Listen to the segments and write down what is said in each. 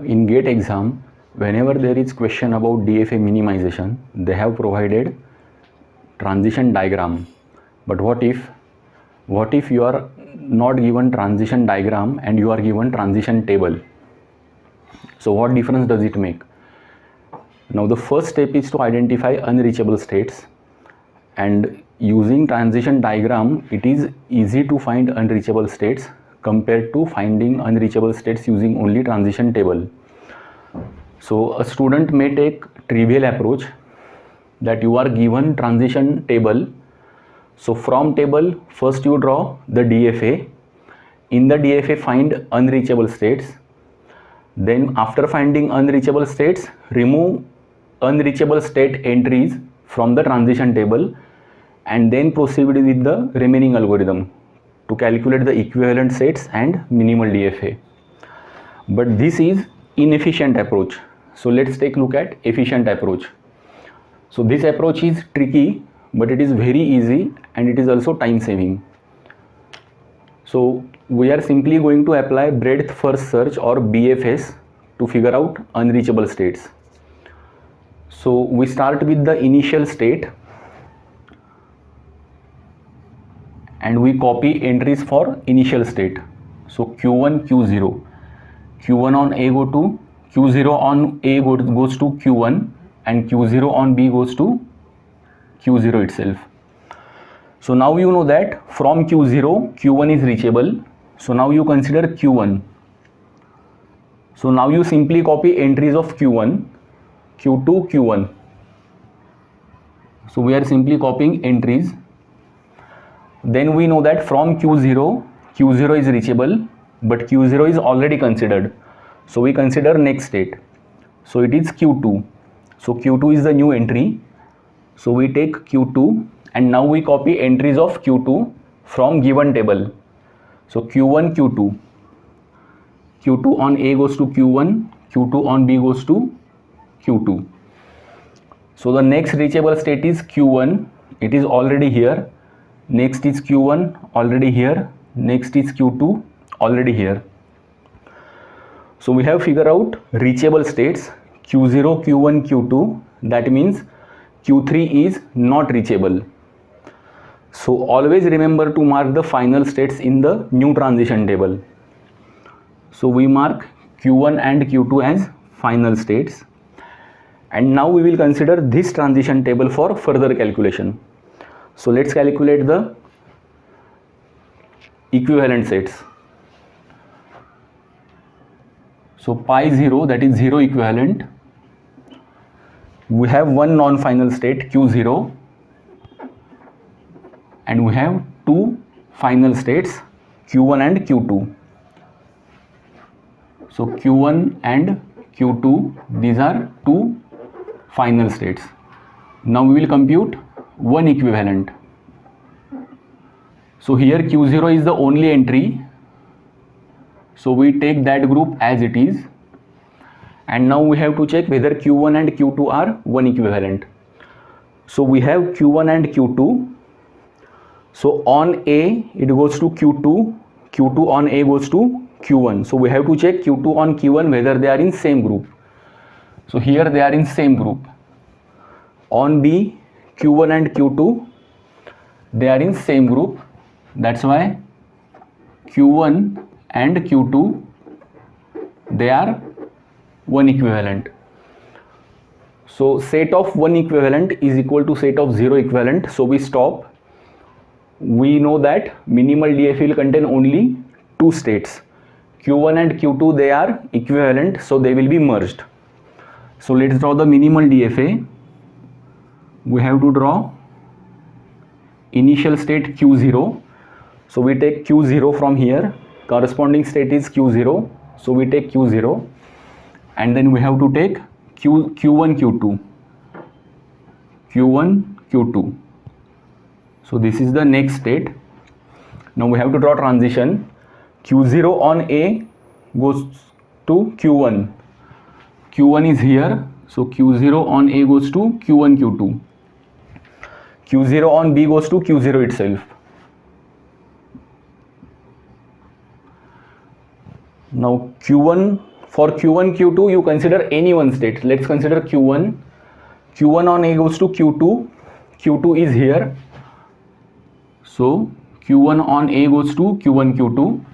In GATE exam, whenever there is question about DFA minimization, they have provided transition diagram. But what if you are not given transition diagram and you are given transition table? So what difference does it make? Now the first step is to identify unreachable states, and using transition diagram it is easy to find unreachable states compared to finding unreachable states using only transition table. So a student may take trivial approach, that you are given transition table. So from table first you draw the DFA, in the DFA find unreachable states, then after finding unreachable states remove unreachable state entries from the transition table, and then proceed with the remaining algorithm to calculate the equivalent sets and minimal DFA. But this is inefficient approach. So let's take a look at efficient approach. So this approach is tricky, but it is very easy and it is also time saving. So we are simply going to apply breadth first search or BFS to figure out unreachable states. So we start with the initial state and we copy entries for initial state. So Q1, Q0. Q1 on A go to Q0 on A goes to Q1, and Q0 on B goes to Q0 itself. So now you know that from Q0 Q1 is reachable. So now you consider Q1. So now you simply copy entries of Q1, Q2, Q1. So we are simply copying entries. Then we know that from Q0 is reachable, but Q0 is already considered. So we consider next state. So it is Q2. So Q2 is the new entry. So we take Q2 and now we copy entries of Q2 from given table. So Q1, Q2. Q2 on A goes to Q1, Q2 on B goes to Q2. So the next reachable state is Q1. It is already here. Next is Q1, already here. Next is Q2, already here. So we have figured out reachable states Q0, Q1, Q2. That means Q3 is not reachable. So always remember to mark the final states in the new transition table. So we mark Q1 and Q2 as final states. And now we will consider this transition table for further calculation. So let's calculate the equivalent sets. So pi 0, that is 0 equivalent. We have one non-final state Q0 and we have two final states Q1 and Q2. So Q1 and Q2, these are two final states. Now we will compute one equivalent. So here Q0 is the only entry. So we take that group as it is. And now we have to check whether Q1 and Q2 are one equivalent. So we have Q1 and Q2. So on A it goes to Q2, Q2 on A goes to Q1. So we have to check Q2 on Q1 whether they are in same group. So here they are in same group. On B, Q1 and Q2, they are in same group. That's why Q1 and Q2, they are one equivalent. So set of one equivalent is equal to set of zero equivalent. So we stop. We know that minimal DFA will contain only two states. Q1 and Q2, they are equivalent, so they will be merged. So let's draw the minimal DFA. We have to draw initial state Q0. So we take Q0 from here. Corresponding state is Q0. So we take Q0. And then we have to take Q1, Q2. Q1, Q2. So this is the next state. Now we have to draw transition. Q0 on A goes to Q1. Q1 is here. So Q0 on A goes to Q1, Q2. Q0 on B goes to Q0 itself. Now Q1 For Q1, Q2, you consider any one state. Let's consider Q1. Q1 on A goes to Q2. Q2 is here. So Q1 on A goes to Q1, Q2.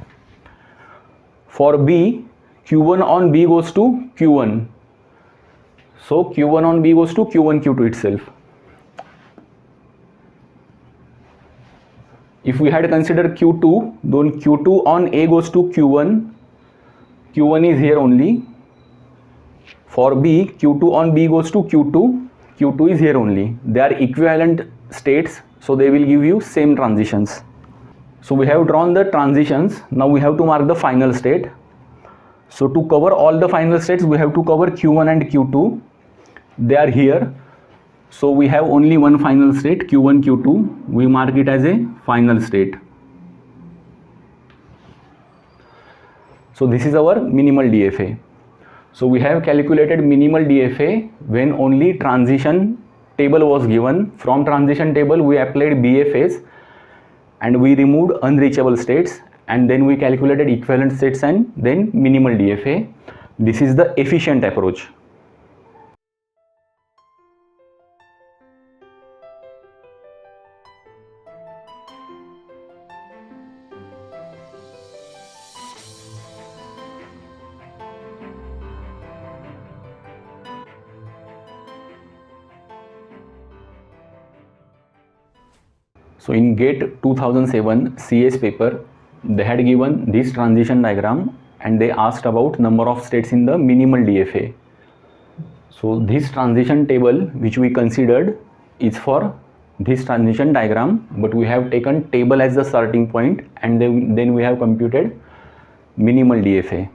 For B, Q1 on B goes to Q1. So Q1 on B goes to Q1, Q2 itself. If we had considered Q2, then Q2 on A goes to Q1. Q1 is here only. For B, Q2 on B goes to Q2. Q2 is here only. They are equivalent states, so they will give you same transitions. So we have drawn the transitions. Now we have to mark the final state. So to cover all the final states, we have to cover Q1 and Q2. They are here. So we have only one final state, Q1, Q2. We mark it as a final state. So this is our minimal DFA. So we have calculated minimal DFA when only transition table was given. From transition table we applied BFAs and we removed unreachable states, and then we calculated equivalent states and then minimal DFA. This is the efficient approach. So in GATE 2007 CS paper, they had given this transition diagram and they asked about number of states in the minimal DFA. So this transition table which we considered is for this transition diagram, but we have taken table as the starting point and then we have computed minimal DFA.